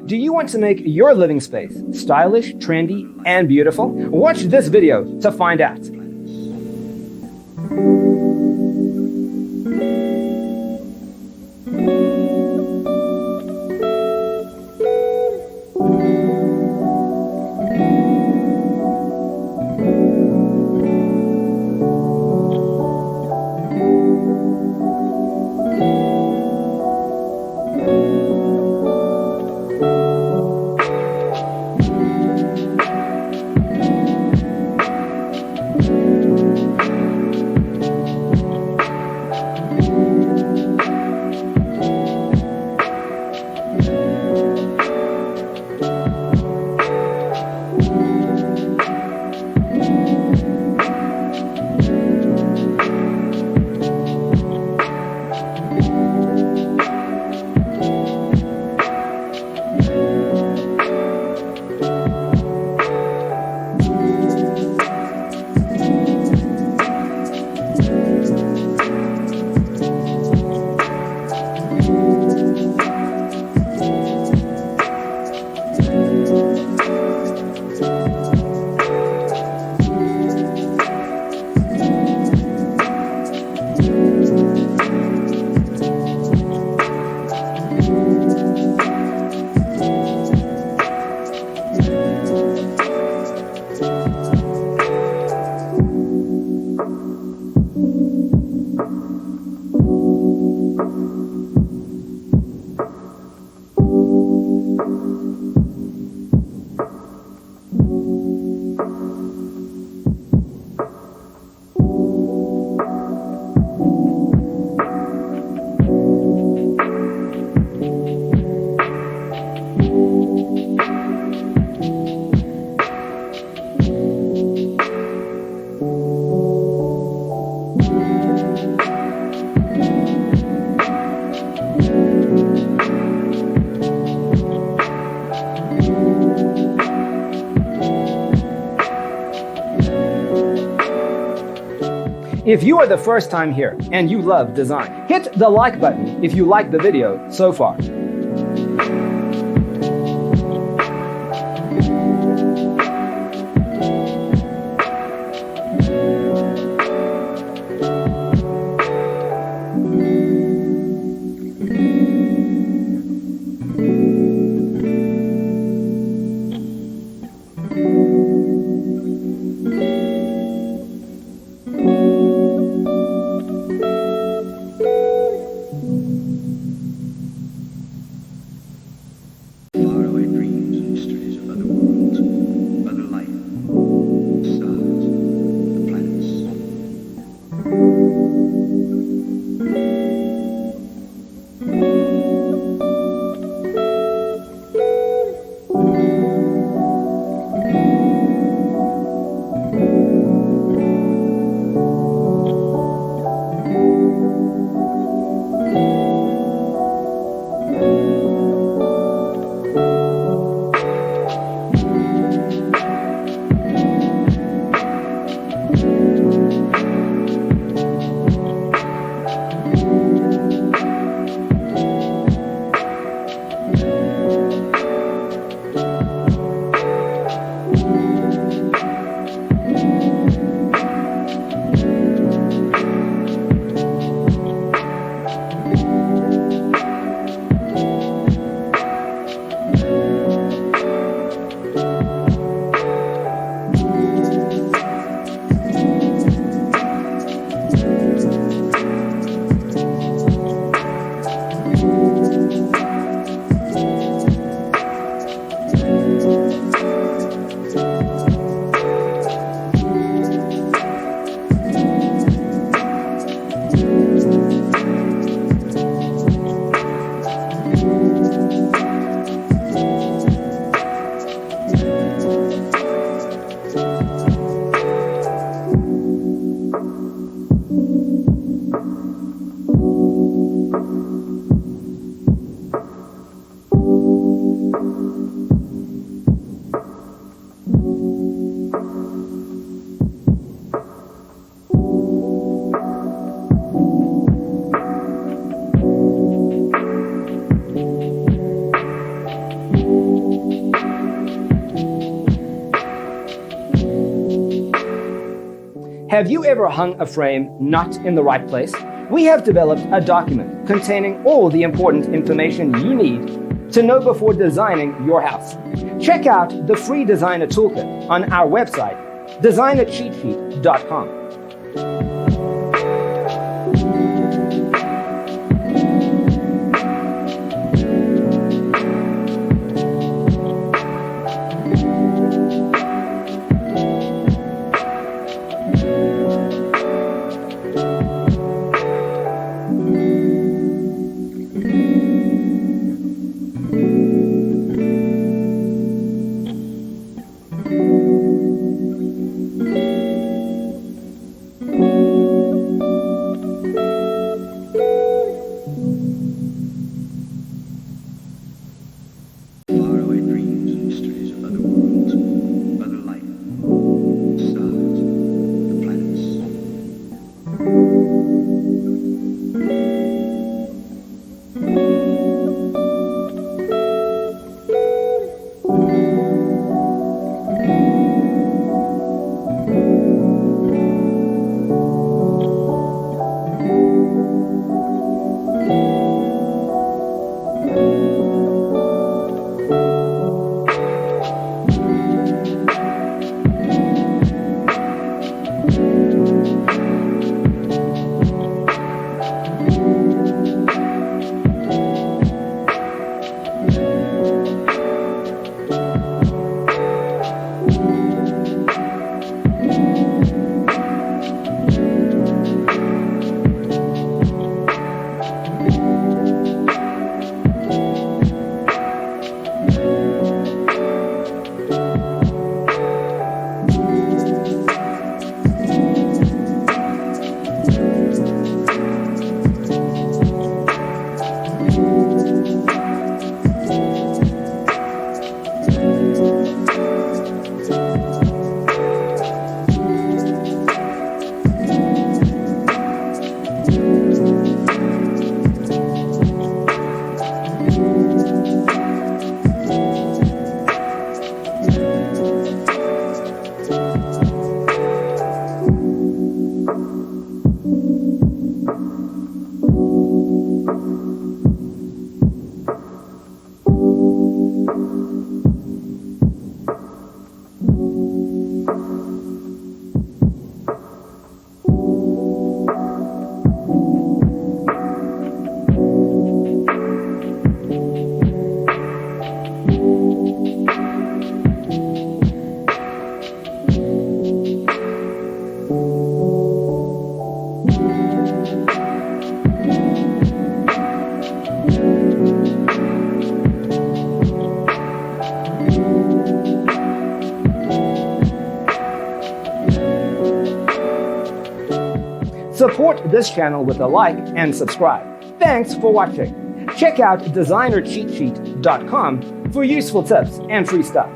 Do you want to make your living space stylish, trendy, and beautiful? Watch this video to find out. If you are the first time here and you love design, hit the like button if you like the video so far. Have you ever hung a frame not in the right place? We have developed a document containing all the important information you need to know before designing your house. Check out the free designer toolkit on our website, designercheatsheet.com. Faraway dreams and mysteries of other worlds, other life, stars, the planets. Support this channel with a like and subscribe. Thanks for watching. Check out designercheatsheet.com for useful tips and free stuff.